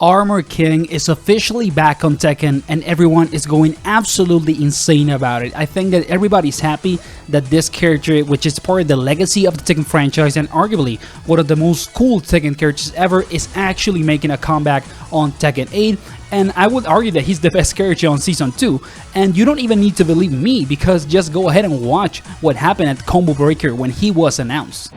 Armor King is officially back on Tekken and everyone is going absolutely insane about it. I think that everybody's happy that this character, which is part of the legacy of the Tekken franchise and arguably one of the most cool Tekken characters ever, is actually making a comeback on Tekken 8. And I would argue that he's the best character on Season 2. And you don't even need to believe me, because just go ahead and watch what happened at Combo Breaker when he was announced.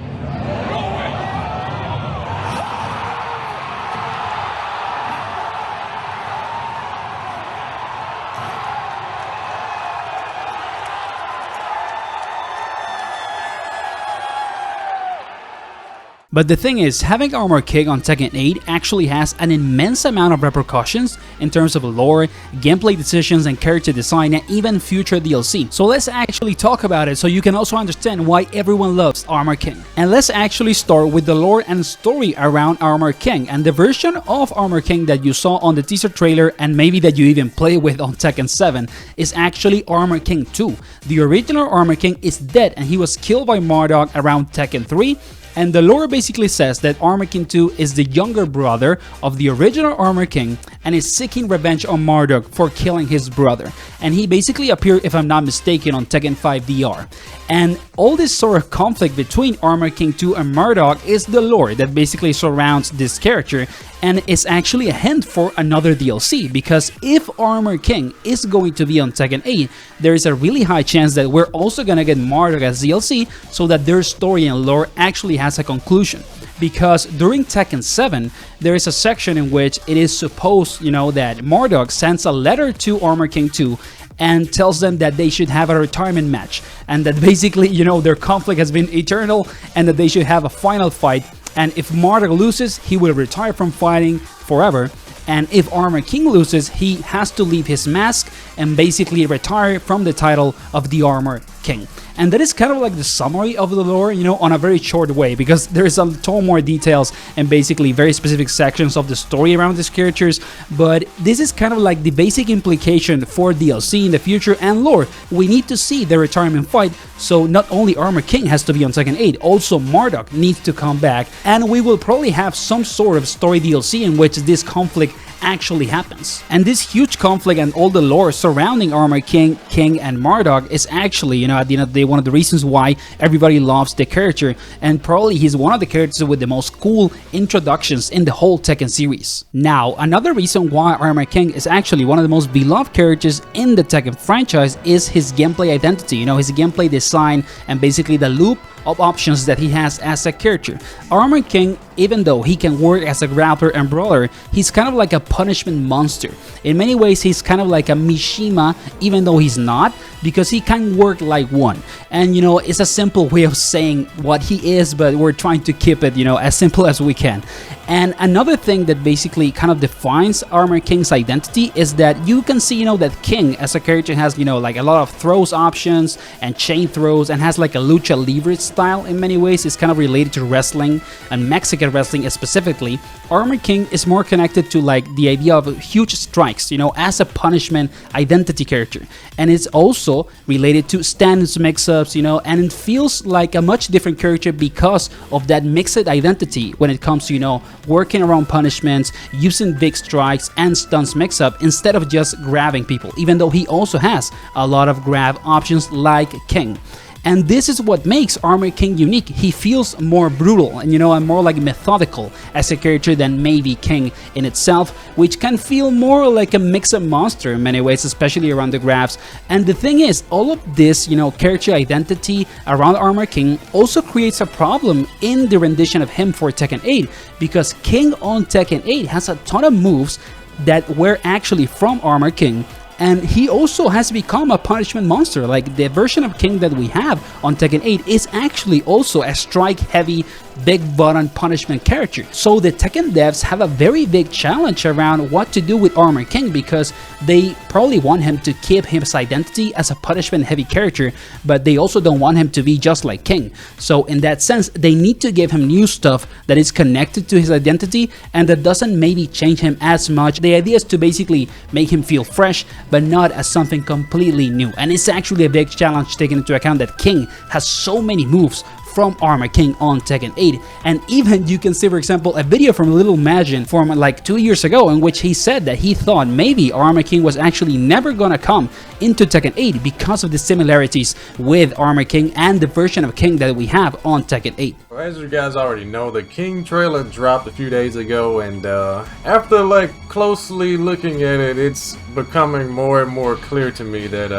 But the thing is, having Armor King on Tekken 8 actually has an immense amount of repercussions in terms of lore, gameplay decisions, and character design, and even future DLC. So let's actually talk about it so you can also understand why everyone loves Armor King. And let's actually start with the lore and story around Armor King. And the version of Armor King that you saw on the teaser trailer, and maybe that you even play with on Tekken 7, is actually Armor King 2. The original Armor King is dead and he was killed by Marduk around Tekken 3. And the lore basically says that Armor King 2 is the younger brother of the original Armor King and is seeking revenge on Marduk for killing his brother. And he basically appeared, if I'm not mistaken, on Tekken 5 DR. And all this sort of conflict between Armor King 2 and Marduk is the lore that basically surrounds this character, and it's actually a hint for another DLC, because if Armor King is going to be on Tekken 8, there is a really high chance that we're also gonna get Marduk as DLC, so that their story and lore actually has a conclusion. Because during Tekken 7, there is a section in which it is supposed, that Marduk sends a letter to Armor King 2 and tells them that they should have a retirement match, and that basically, their conflict has been eternal and that they should have a final fight. And if Marduk loses, he will retire from fighting forever. And if Armor King loses, he has to leave his mask and basically retire from the title of the Armor King. And that is kind of like the summary of the lore, on a very short way, because there is a ton more details and basically very specific sections of the story around these characters. But this is kind of like the basic implication for DLC in the future and lore. We need to see the retirement fight, so not only Armor King has to be on Tekken 8, also Marduk needs to come back, and we will probably have some sort of story DLC in which this conflict actually happens. And this huge conflict and all the lore surrounding Armor King, and Marduk is actually, at the end of the day, one of the reasons why everybody loves the character, and probably he's one of the characters with the most cool introductions in the whole Tekken series. Now, another reason why Armor King is actually one of the most beloved characters in the Tekken franchise is his gameplay identity, his gameplay design, and basically the loop of options that he has as a character. Armor King, even though he can work as a grappler and brawler, he's kind of like a punishment monster. In many ways, he's kind of like a Mishima, even though he's not, because he can work like one. And it's a simple way of saying what he is, but we're trying to keep it, as simple as we can. And another thing that basically kind of defines Armor King's identity is that you can see, that King as a character has, like a lot of throws options and chain throws, and has like a lucha libre style in many ways. It's kind of related to wrestling and Mexican wrestling specifically. Armor King is more connected to like the idea of huge strikes, as a punishment identity character. And it's also related to stance mix-ups, and it feels like a much different character because of that mixed identity when it comes to, working around punishments, using big strikes and stunts mix-up instead of just grabbing people, even though he also has a lot of grab options like King. And this is what makes Armor King unique. He feels more brutal and, and more like methodical as a character than maybe King in itself, which can feel more like a mix-up monster in many ways, especially around the grabs. And the thing is, all of this, character identity around Armor King also creates a problem in the rendition of him for Tekken 8, because King on Tekken 8 has a ton of moves that were actually from Armor King. And he also has become a punishment monster. Like the version of King that we have on Tekken 8 is actually also a strike-heavy, big button punishment character. So the Tekken devs have a very big challenge around what to do with Armor King, because they probably want him to keep his identity as a punishment-heavy character, but they also don't want him to be just like King. So in that sense, they need to give him new stuff that is connected to his identity and that doesn't maybe change him as much. The idea is to basically make him feel fresh, but not as something completely new. And it's actually a big challenge taking into account that King has so many moves from Armor King on Tekken 8. And even you can see, for example, a video from Little Magin from like 2 years ago in which he said that he thought maybe Armor King was actually never gonna come into Tekken 8 because of the similarities with Armor King and the version of King that we have on Tekken 8. Well, as you guys already know, the King trailer dropped a few days ago, and after like closely looking at it, it's becoming more and more clear to me that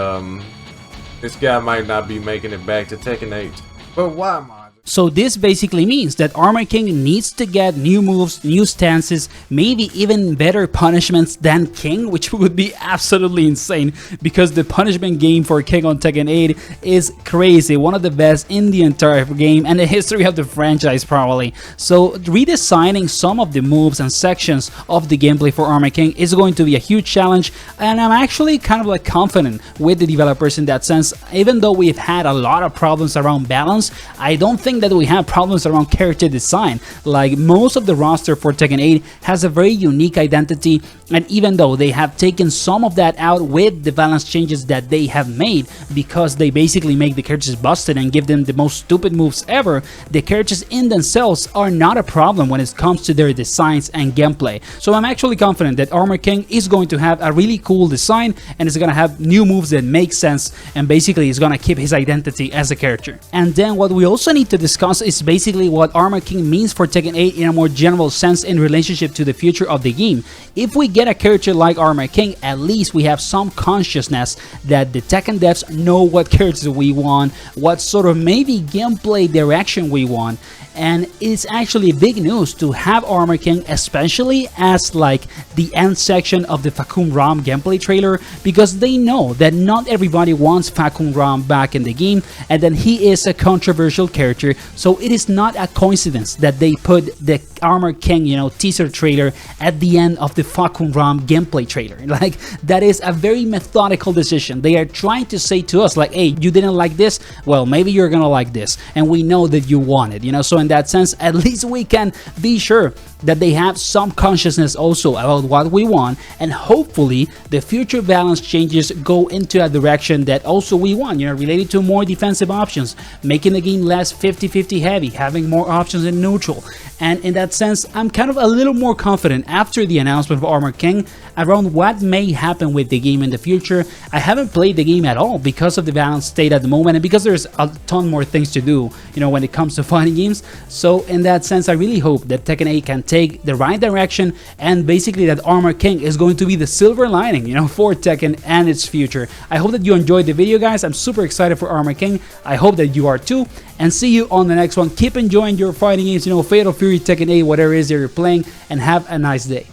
this guy might not be making it back to Tekken 8. But why, Marduk? So this basically means that Armor King needs to get new moves, new stances, maybe even better punishments than King, which would be absolutely insane because the punishment game for King on Tekken 8 is crazy, one of the best in the entire game and the history of the franchise probably. So redesigning some of the moves and sections of the gameplay for Armor King is going to be a huge challenge, and I'm actually kind of like confident with the developers in that sense. Even though we've had a lot of problems around balance, I don't think that we have problems around character design. Like, most of the roster for Tekken 8 has a very unique identity, and even though they have taken some of that out with the balance changes that they have made, because they basically make the characters busted and give them the most stupid moves ever, the characters in themselves are not a problem when it comes to their designs and gameplay. So I'm actually confident that Armor King is going to have a really cool design, and it's gonna have new moves that make sense, and basically is gonna keep his identity as a character. And then what we also need to discuss is basically what Armor King means for Tekken 8 in a more general sense in relationship to the future of the game. If we get a character like Armor King, at least we have some consciousness that the Tekken devs know what characters we want, what sort of maybe gameplay direction we want. And it's actually big news to have Armor King, especially as like the end section of the Fakun Ram gameplay trailer, because they know that not everybody wants Fakun Ram back in the game, and that he is a controversial character. So it is not a coincidence that they put the Armor King, you know, teaser trailer at the end of the Fakun Ram gameplay trailer. Like, that is a very methodical decision. They are trying to say to us like, hey, you didn't like this? Well, maybe you're gonna like this, and we know that you want it, you know. So in that sense, at least we can be sure that they have some consciousness also about what we want, and hopefully the future balance changes go into a direction that also we want, you know, related to more defensive options, making the game less 50-50 heavy, having more options in neutral. And in that sense, I'm kind of a little more confident after the announcement of Armor King around what may happen with the game in the future. I haven't played the game at all because of the balance state at the moment, and because there's a ton more things to do, you know, when it comes to fighting games. So in that sense, I really hope that Tekken 8 can take the right direction, and basically that Armor King is going to be the silver lining, you know, for Tekken and its future. I hope that you enjoyed the video, guys. I'm super excited for Armor King. I hope that you are too, and see you on the next one. Keep enjoying your fighting games, you know, Fatal Fury, Tekken 8, whatever it is that you're playing, and have a nice day.